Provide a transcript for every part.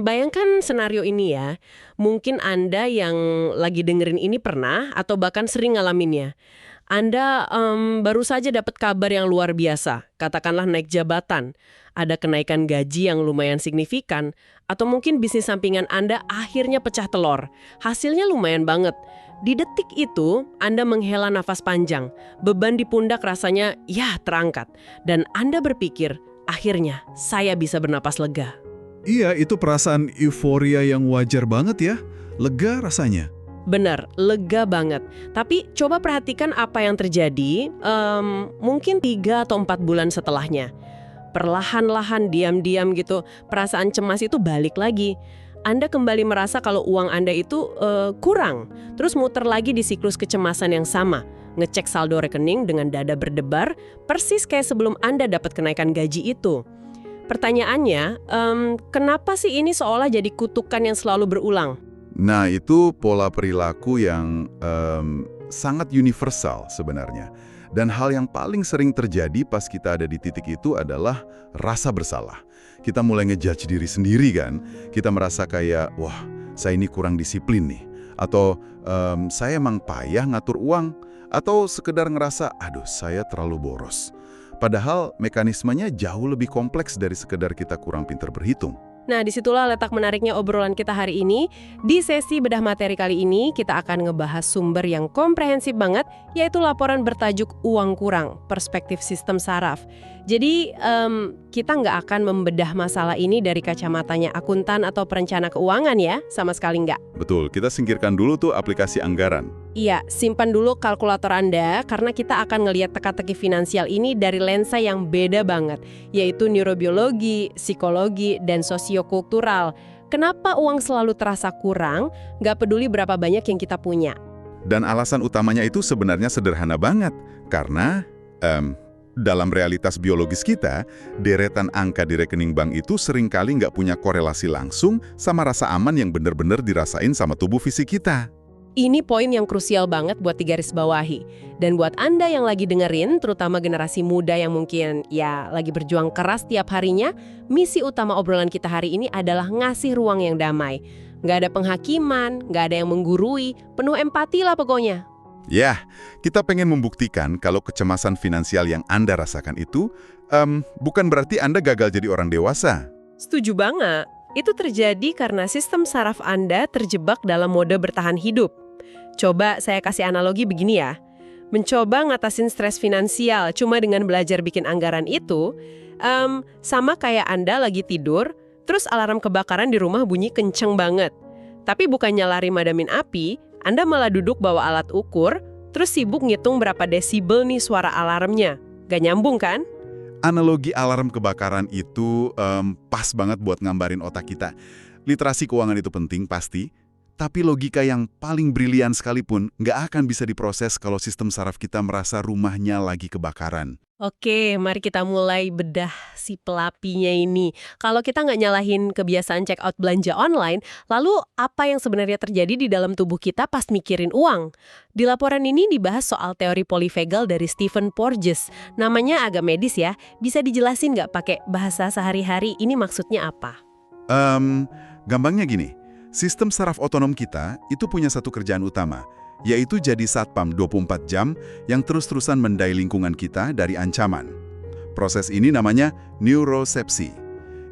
Bayangkan senario ini ya. Mungkin Anda yang lagi dengerin ini pernah atau bahkan sering ngalaminnya. Anda baru saja dapat kabar yang luar biasa, katakanlah naik jabatan, ada kenaikan gaji yang lumayan signifikan, atau mungkin bisnis sampingan Anda akhirnya pecah telur. Hasilnya lumayan banget. Di detik itu, Anda menghela nafas panjang, beban di pundak rasanya ya terangkat, dan Anda berpikir, akhirnya saya bisa bernapas lega. Iya, itu perasaan euforia yang wajar banget ya. Lega rasanya. Benar, lega banget. Tapi coba perhatikan apa yang terjadi mungkin 3 atau 4 bulan setelahnya. Perlahan-lahan, diam-diam gitu, perasaan cemas itu balik lagi. Anda kembali merasa kalau uang Anda itu kurang. Terus muter lagi di siklus kecemasan yang sama. Ngecek saldo rekening dengan dada berdebar, persis kayak sebelum Anda dapat kenaikan gaji itu. Pertanyaannya, kenapa sih ini seolah jadi kutukan yang selalu berulang? Nah, itu pola perilaku yang sangat universal sebenarnya. Dan hal yang paling sering terjadi pas kita ada di titik itu adalah rasa bersalah. Kita mulai ngejudge diri sendiri kan. Kita merasa kayak, wah, saya ini kurang disiplin nih. Atau saya emang payah ngatur uang. Atau sekedar ngerasa, aduh, saya terlalu boros. Padahal mekanismenya jauh lebih kompleks dari sekedar kita kurang pintar berhitung. Nah, disitulah letak menariknya obrolan kita hari ini. Di sesi bedah materi kali ini, kita akan ngebahas sumber yang komprehensif banget, yaitu laporan bertajuk Uang Kurang, Perspektif Sistem Saraf. Jadi, kita nggak akan membedah masalah ini dari kacamatanya akuntan atau perencana keuangan ya, sama sekali nggak. Betul, kita singkirkan dulu tuh aplikasi anggaran. Iya, simpan dulu kalkulator Anda, karena kita akan ngelihat teka-teki finansial ini dari lensa yang beda banget, yaitu neurobiologi, psikologi, dan sosiokultural. Kenapa uang selalu terasa kurang, nggak peduli berapa banyak yang kita punya. Dan alasan utamanya itu sebenarnya sederhana banget, karena dalam realitas biologis kita, deretan angka di rekening bank itu seringkali nggak punya korelasi langsung sama rasa aman yang benar-benar dirasain sama tubuh fisik kita. Ini poin yang krusial banget buat digarisbawahi. Dan buat Anda yang lagi dengerin, terutama generasi muda yang mungkin ya lagi berjuang keras tiap harinya, misi utama obrolan kita hari ini adalah ngasih ruang yang damai. Nggak ada penghakiman, nggak ada yang menggurui, penuh empati lah pokoknya. Ya, kita pengen membuktikan kalau kecemasan finansial yang Anda rasakan itu bukan berarti Anda gagal jadi orang dewasa. Setuju banget. Itu terjadi karena sistem saraf Anda terjebak dalam mode bertahan hidup. Coba saya kasih analogi begini ya. Mencoba ngatasin stres finansial cuma dengan belajar bikin anggaran itu, sama kayak Anda lagi tidur, terus alarm kebakaran di rumah bunyi kenceng banget. Tapi bukannya lari madamin api, Anda malah duduk bawa alat ukur, terus sibuk ngitung berapa desibel nih suara alarmnya. Gak nyambung kan? Analogi alarm kebakaran itu pas banget buat ngambarin otak kita. Literasi keuangan itu penting pasti, tapi logika yang paling brilian sekalipun nggak akan bisa diproses kalau sistem saraf kita merasa rumahnya lagi kebakaran. Oke, mari kita mulai bedah si pelapinya ini. Kalau kita nggak nyalahin kebiasaan check out belanja online, lalu apa yang sebenarnya terjadi di dalam tubuh kita pas mikirin uang? Di laporan ini dibahas soal teori polivagal dari Stephen Porges. Namanya agak medis ya, bisa dijelasin nggak pakai bahasa sehari-hari ini maksudnya apa? Gampangnya gini, sistem saraf otonom kita itu punya satu kerjaan utama, yaitu jadi satpam 24 jam yang terus-terusan mendai lingkungan kita dari ancaman. Proses ini namanya neurosepsi.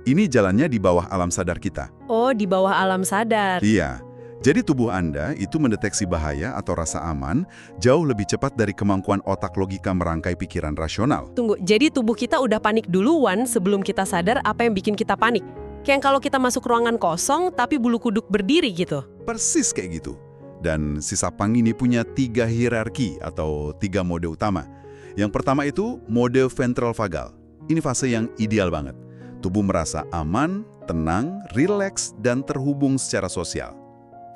Ini jalannya di bawah alam sadar kita. Oh, di bawah alam sadar. Iya, jadi tubuh Anda itu mendeteksi bahaya atau rasa aman jauh lebih cepat dari kemampuan otak logika merangkai pikiran rasional. Tunggu, jadi tubuh kita udah panik duluan sebelum kita sadar apa yang bikin kita panik? Kayak kalau kita masuk ruangan kosong tapi bulu kuduk berdiri gitu. Persis kayak gitu. Dan si sapang ini punya 3 hierarki atau 3 mode utama. Yang pertama itu mode ventral vagal. Ini fase yang ideal banget. Tubuh merasa aman, tenang, rileks, dan terhubung secara sosial.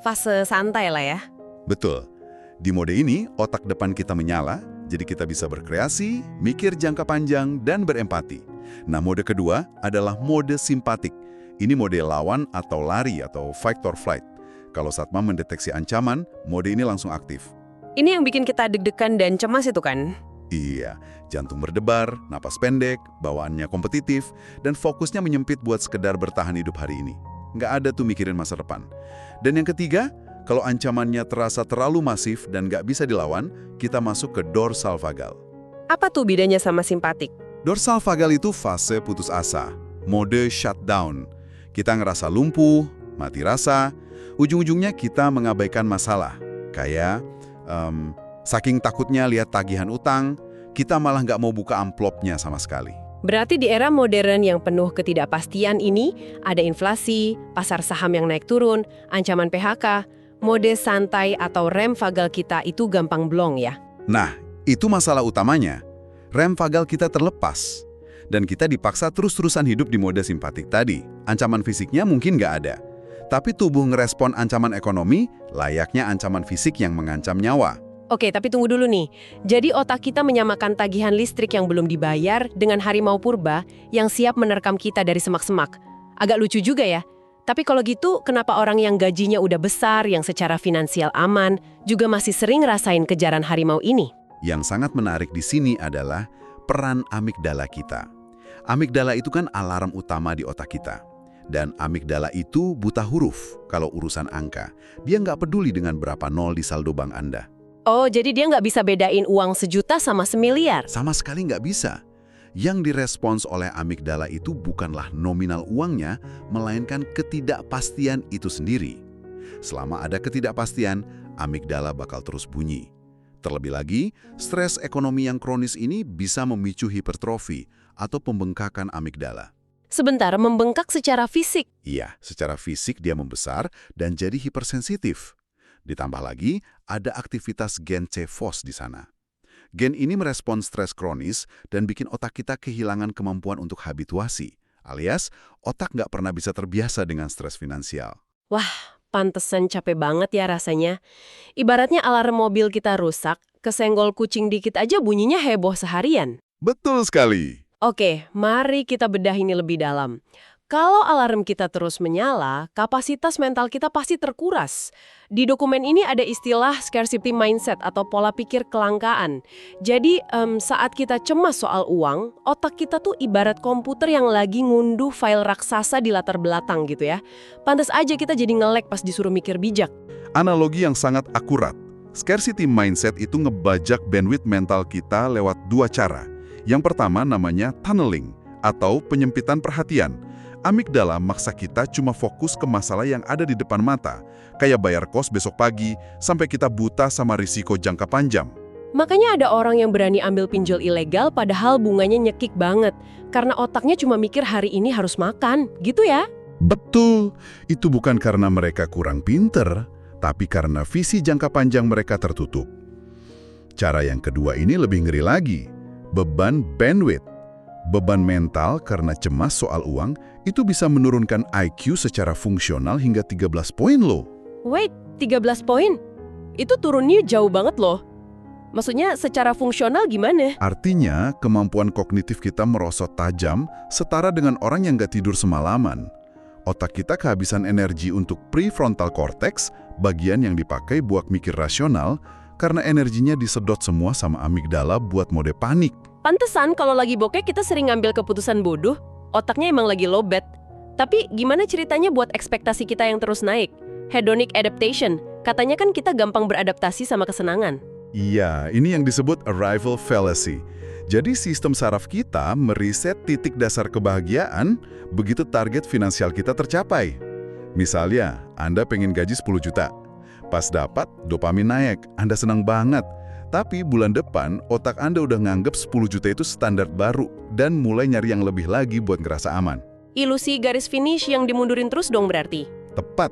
Fase santai lah ya. Betul. Di mode ini, otak depan kita menyala, jadi kita bisa berkreasi, mikir jangka panjang, dan berempati. Nah, mode kedua adalah mode simpatik. Ini mode lawan atau lari atau fight or flight. Kalau satpam mendeteksi ancaman, mode ini langsung aktif. Ini yang bikin kita deg-degan dan cemas itu kan? Iya, jantung berdebar, napas pendek, bawaannya kompetitif, dan fokusnya menyempit buat sekedar bertahan hidup hari ini. Nggak ada tuh mikirin masa depan. Dan yang ketiga, kalau ancamannya terasa terlalu masif dan nggak bisa dilawan, kita masuk ke dorsal vagal. Apa tuh bedanya sama simpatik? Dorsal vagal itu fase putus asa, mode shutdown. Kita ngerasa lumpuh, mati rasa, ujung-ujungnya kita mengabaikan masalah. Kayak saking takutnya lihat tagihan utang, kita malah nggak mau buka amplopnya sama sekali. Berarti di era modern yang penuh ketidakpastian ini, ada inflasi, pasar saham yang naik turun, ancaman PHK, mode santai atau rem vagal kita itu gampang blong ya. Nah, itu masalah utamanya. Rem vagal kita terlepas. Dan kita dipaksa terus-terusan hidup di mode simpatik tadi. Ancaman fisiknya mungkin nggak ada. Tapi tubuh ngerespon ancaman ekonomi, layaknya ancaman fisik yang mengancam nyawa. Oke, tapi tunggu dulu nih. Jadi otak kita menyamakan tagihan listrik yang belum dibayar dengan harimau purba yang siap menerkam kita dari semak-semak. Agak lucu juga ya. Tapi kalau gitu, kenapa orang yang gajinya udah besar, yang secara finansial aman, juga masih sering rasain kejaran harimau ini? Yang sangat menarik di sini adalah peran amigdala kita. Amigdala itu kan alarm utama di otak kita. Dan amigdala itu buta huruf kalau urusan angka. Dia nggak peduli dengan berapa nol di saldo bank Anda. Oh, jadi dia nggak bisa bedain uang 1 juta sama 1 miliar? Sama sekali nggak bisa. Yang direspons oleh amigdala itu bukanlah nominal uangnya, melainkan ketidakpastian itu sendiri. Selama ada ketidakpastian, amigdala bakal terus bunyi. Terlebih lagi, stres ekonomi yang kronis ini bisa memicu hipertrofi atau pembengkakan amigdala. Sebentar, membengkak secara fisik. Iya, secara fisik dia membesar dan jadi hipersensitif. Ditambah lagi, ada aktivitas gen C-FOS di sana. Gen ini merespon stres kronis dan bikin otak kita kehilangan kemampuan untuk habituasi, alias otak nggak pernah bisa terbiasa dengan stres finansial. Wah, pantesan capek banget ya rasanya. Ibaratnya alarm mobil kita rusak, kesenggol kucing dikit aja bunyinya heboh seharian. Betul sekali. Oke, mari kita bedah ini lebih dalam. Kalau alarm kita terus menyala, kapasitas mental kita pasti terkuras. Di dokumen ini ada istilah scarcity mindset atau pola pikir kelangkaan. Jadi, saat kita cemas soal uang, otak kita tuh ibarat komputer yang lagi ngunduh file raksasa di latar belakang gitu ya. Pantes aja kita jadi nge-lag pas disuruh mikir bijak. Analogi yang sangat akurat. Scarcity mindset itu ngebajak bandwidth mental kita lewat dua cara. Yang pertama namanya tunneling atau penyempitan perhatian. Amigdala maksa kita cuma fokus ke masalah yang ada di depan mata, kayak bayar kos besok pagi, sampai kita buta sama risiko jangka panjang. Makanya ada orang yang berani ambil pinjol ilegal padahal bunganya nyekik banget, karena otaknya cuma mikir hari ini harus makan, gitu ya? Betul, itu bukan karena mereka kurang pinter, tapi karena visi jangka panjang mereka tertutup. Cara yang kedua ini lebih ngeri lagi, beban bandwidth. Beban mental karena cemas soal uang itu bisa menurunkan IQ secara fungsional hingga 13 poin loh. Wait, 13 poin? Itu turunnya jauh banget loh. Maksudnya secara fungsional gimana? Artinya, kemampuan kognitif kita merosot tajam setara dengan orang yang nggak tidur semalaman. Otak kita kehabisan energi untuk prefrontal cortex, bagian yang dipakai buat mikir rasional, karena energinya disedot semua sama amigdala buat mode panik. Pantesan kalau lagi bokeh kita sering ngambil keputusan bodoh, otaknya emang lagi lowbat. Tapi gimana ceritanya buat ekspektasi kita yang terus naik? Hedonic adaptation, katanya kan kita gampang beradaptasi sama kesenangan. Iya, ini yang disebut arrival fallacy. Jadi sistem saraf kita meriset titik dasar kebahagiaan begitu target finansial kita tercapai. Misalnya, Anda pengen gaji 10 juta. Pas dapat, dopamin naik, Anda senang banget. Tapi bulan depan, otak Anda udah nganggep 10 juta itu standar baru dan mulai nyari yang lebih lagi buat ngerasa aman. Ilusi garis finish yang dimundurin terus dong berarti? Tepat.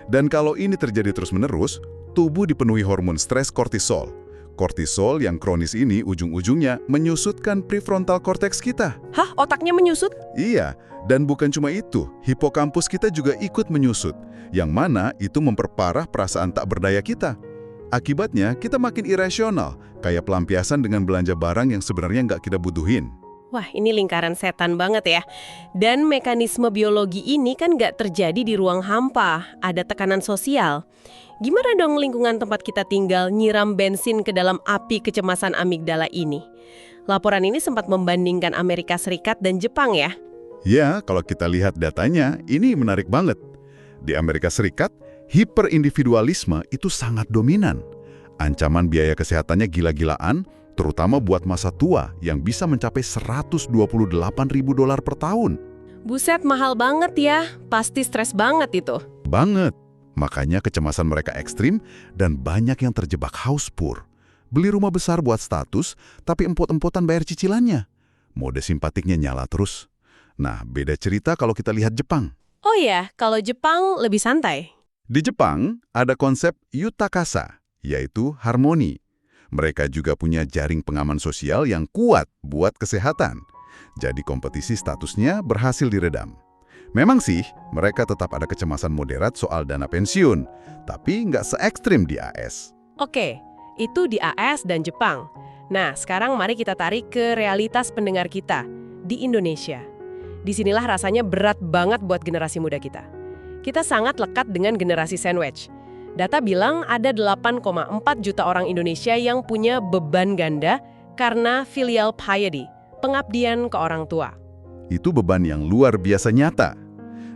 Dan kalau ini terjadi terus-menerus, tubuh dipenuhi hormon stres kortisol. Kortisol yang kronis ini ujung-ujungnya menyusutkan prefrontal cortex kita. Hah? Otaknya menyusut? Iya, dan bukan cuma itu, hipokampus kita juga ikut menyusut, yang mana itu memperparah perasaan tak berdaya kita. Akibatnya, kita makin irasional, kayak pelampiasan dengan belanja barang yang sebenarnya nggak kita butuhin. Wah, ini lingkaran setan banget ya. Dan mekanisme biologi ini kan nggak terjadi di ruang hampa, ada tekanan sosial. Gimana dong lingkungan tempat kita tinggal nyiram bensin ke dalam api kecemasan amigdala ini? Laporan ini sempat membandingkan Amerika Serikat dan Jepang ya. Ya, kalau kita lihat datanya, ini menarik banget. Di Amerika Serikat, hiperindividualisme itu sangat dominan. Ancaman biaya kesehatannya gila-gilaan, terutama buat masa tua yang bisa mencapai $128.000 per tahun. Buset, mahal banget ya. Pasti stres banget itu. Banget. Makanya kecemasan mereka ekstrim dan banyak yang terjebak haus pur. Beli rumah besar buat status, tapi empot-empotan bayar cicilannya. Mode simpatiknya nyala terus. Nah, beda cerita kalau kita lihat Jepang. Oh ya, kalau Jepang lebih santai. Di Jepang, ada konsep yutakasa, yaitu harmoni. Mereka juga punya jaring pengaman sosial yang kuat buat kesehatan. Jadi kompetisi statusnya berhasil diredam. Memang sih, mereka tetap ada kecemasan moderat soal dana pensiun, tapi nggak se-ekstrim di AS. Oke, itu di AS dan Jepang. Nah, sekarang mari kita tarik ke realitas pendengar kita di Indonesia. Disinilah rasanya berat banget buat generasi muda kita. Kita sangat lekat dengan generasi sandwich. Data bilang ada 8,4 juta orang Indonesia yang punya beban ganda karena filial piety, pengabdian ke orang tua. Itu beban yang luar biasa nyata.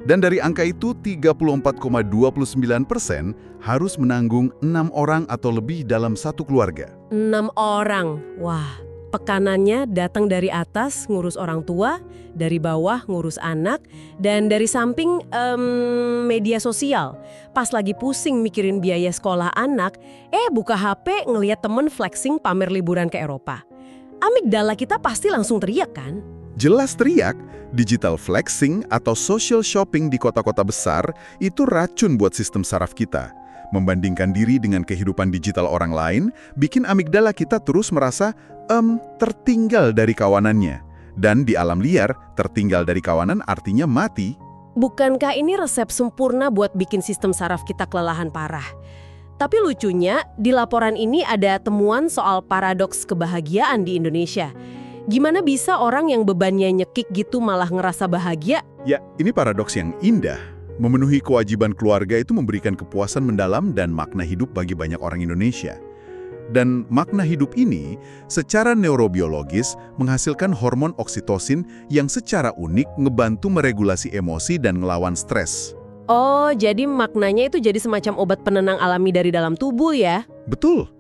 Dan dari angka itu, 34,29% harus menanggung 6 orang atau lebih dalam satu keluarga. 6 orang, wah. Pekanannya datang dari atas ngurus orang tua, dari bawah ngurus anak, dan dari samping media sosial. Pas lagi pusing mikirin biaya sekolah anak, buka HP ngeliat temen flexing pamer liburan ke Eropa. Amigdala kita pasti langsung teriak kan? Jelas teriak, digital flexing atau social shopping di kota-kota besar itu racun buat sistem saraf kita. Membandingkan diri dengan kehidupan digital orang lain, bikin amigdala kita terus merasa tertinggal dari kawanannya. Dan di alam liar, tertinggal dari kawanan artinya mati. Bukankah ini resep sempurna buat bikin sistem saraf kita kelelahan parah? Tapi lucunya, di laporan ini ada temuan soal paradoks kebahagiaan di Indonesia. Gimana bisa orang yang bebannya nyekik gitu malah ngerasa bahagia? Ya, ini paradoks yang indah. Memenuhi kewajiban keluarga itu memberikan kepuasan mendalam dan makna hidup bagi banyak orang Indonesia. Dan makna hidup ini secara neurobiologis menghasilkan hormon oksitosin yang secara unik ngebantu meregulasi emosi dan ngelawan stres. Oh, jadi maknanya itu jadi semacam obat penenang alami dari dalam tubuh ya? Betul.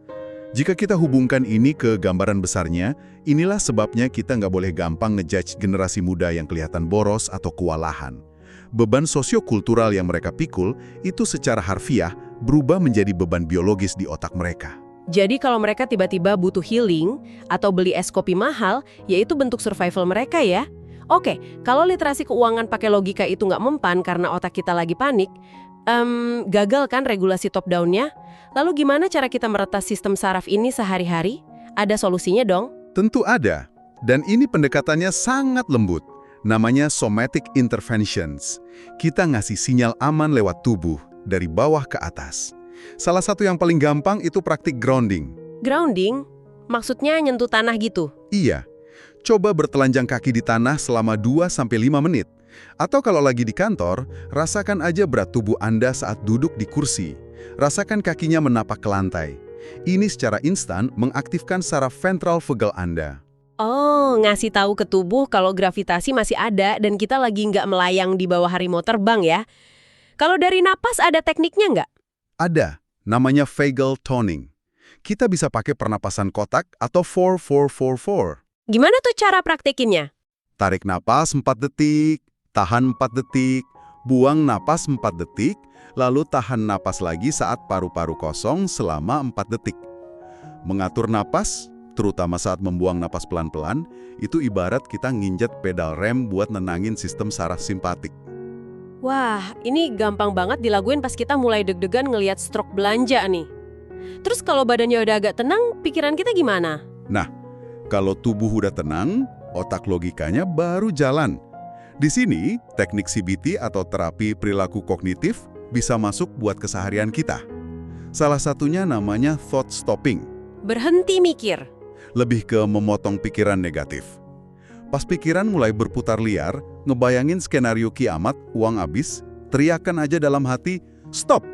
Jika kita hubungkan ini ke gambaran besarnya, inilah sebabnya kita nggak boleh gampang ngejudge generasi muda yang kelihatan boros atau kewalahan. Beban sosiokultural yang mereka pikul itu secara harfiah berubah menjadi beban biologis di otak mereka. Jadi kalau mereka tiba-tiba butuh healing atau beli es kopi mahal, yaitu bentuk survival mereka ya? Oke, kalau literasi keuangan pakai logika itu nggak mempan karena otak kita lagi panik, gagal kan regulasi top-down-nya? Lalu gimana cara kita meretas sistem saraf ini sehari-hari? Ada solusinya dong? Tentu ada, dan ini pendekatannya sangat lembut. Namanya somatic interventions. Kita ngasih sinyal aman lewat tubuh, dari bawah ke atas. Salah satu yang paling gampang itu praktik grounding. Grounding? Maksudnya nyentuh tanah gitu? Iya. Coba bertelanjang kaki di tanah selama 2-5 menit. Atau kalau lagi di kantor, rasakan aja berat tubuh Anda saat duduk di kursi. Rasakan kakinya menapak ke lantai. Ini secara instan mengaktifkan saraf ventral vagal Anda. Oh, ngasih tahu ke tubuh kalau gravitasi masih ada dan kita lagi nggak melayang di bawah harimau terbang ya. Kalau dari napas ada tekniknya nggak? Ada, namanya vagal toning. Kita bisa pakai pernapasan kotak atau 4-4-4-4. Gimana tuh cara praktekinnya? Tarik napas 4 detik, tahan 4 detik, buang napas 4 detik, lalu tahan napas lagi saat paru-paru kosong selama 4 detik. Mengatur napas, terutama saat membuang napas pelan-pelan, itu ibarat kita nginjat pedal rem buat nenangin sistem saraf simpatik. Wah, ini gampang banget dilakuin pas kita mulai deg-degan ngelihat stroke belanja nih. Terus kalau badannya udah agak tenang, pikiran kita gimana? Nah, kalau tubuh udah tenang, otak logikanya baru jalan. Di sini, teknik CBT atau terapi perilaku kognitif bisa masuk buat keseharian kita. Salah satunya namanya thought stopping. Berhenti mikir. Lebih ke memotong pikiran negatif. Pas pikiran mulai berputar liar, ngebayangin skenario kiamat, uang habis, teriakan aja dalam hati, stop!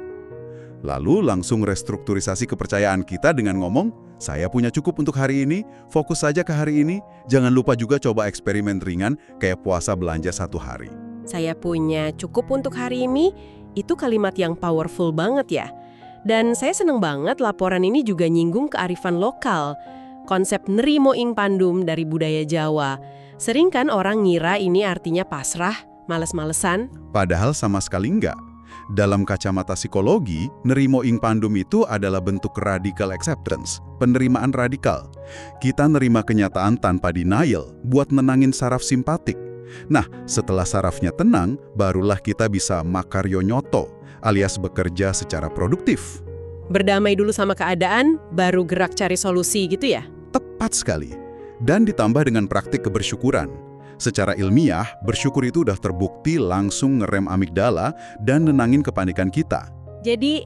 Lalu langsung restrukturisasi kepercayaan kita dengan ngomong, saya punya cukup untuk hari ini, fokus saja ke hari ini, jangan lupa juga coba eksperimen ringan kayak puasa belanja 1 hari. Saya punya cukup untuk hari ini, itu kalimat yang powerful banget ya. Dan saya seneng banget laporan ini juga nyinggung kearifan lokal. Konsep nerimo ing pandum dari budaya Jawa. Sering kan orang ngira ini artinya pasrah, males-malesan. Padahal sama sekali enggak. Dalam kacamata psikologi, nerimo ing pandum itu adalah bentuk radical acceptance, penerimaan radikal. Kita nerima kenyataan tanpa denial buat nenangin saraf simpatik. Nah, setelah sarafnya tenang, barulah kita bisa makaryo nyoto, alias bekerja secara produktif. Berdamai dulu sama keadaan, baru gerak cari solusi gitu ya? Tepat sekali. Dan ditambah dengan praktik kebersyukuran. Secara ilmiah, bersyukur itu udah terbukti langsung ngerem amigdala dan nenangin kepanikan kita. Jadi,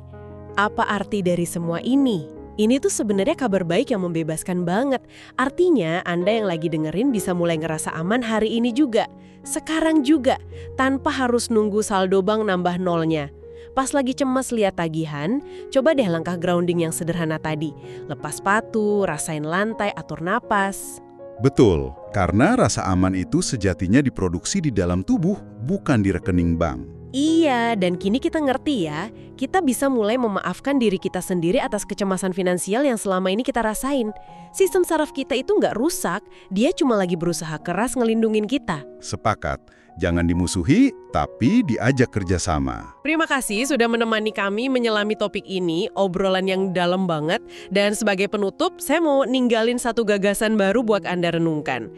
apa arti dari semua ini? Ini tuh sebenarnya kabar baik yang membebaskan banget. Artinya, Anda yang lagi dengerin bisa mulai ngerasa aman hari ini juga. Sekarang juga, tanpa harus nunggu saldo bank nambah nolnya. Pas lagi cemas lihat tagihan, coba deh langkah grounding yang sederhana tadi. Lepas sepatu, rasain lantai, atur napas. Betul, karena rasa aman itu sejatinya diproduksi di dalam tubuh, bukan di rekening bank. Iya, dan kini kita ngerti ya, kita bisa mulai memaafkan diri kita sendiri atas kecemasan finansial yang selama ini kita rasain. Sistem saraf kita itu nggak rusak, dia cuma lagi berusaha keras ngelindungin kita. Sepakat, jangan dimusuhi, tapi diajak kerjasama. Terima kasih sudah menemani kami menyelami topik ini, obrolan yang dalam banget. Dan sebagai penutup, saya mau ninggalin satu gagasan baru buat Anda renungkan.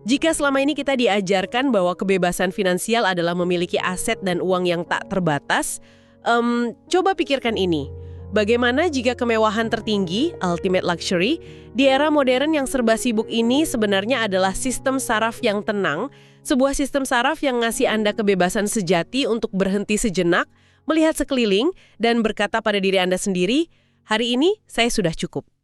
Jika selama ini kita diajarkan bahwa kebebasan finansial adalah memiliki aset dan uang yang tak terbatas, coba pikirkan ini. Bagaimana jika kemewahan tertinggi, ultimate luxury, di era modern yang serba sibuk ini sebenarnya adalah sistem saraf yang tenang, sebuah sistem saraf yang ngasih Anda kebebasan sejati untuk berhenti sejenak, melihat sekeliling, dan berkata pada diri Anda sendiri, hari ini saya sudah cukup.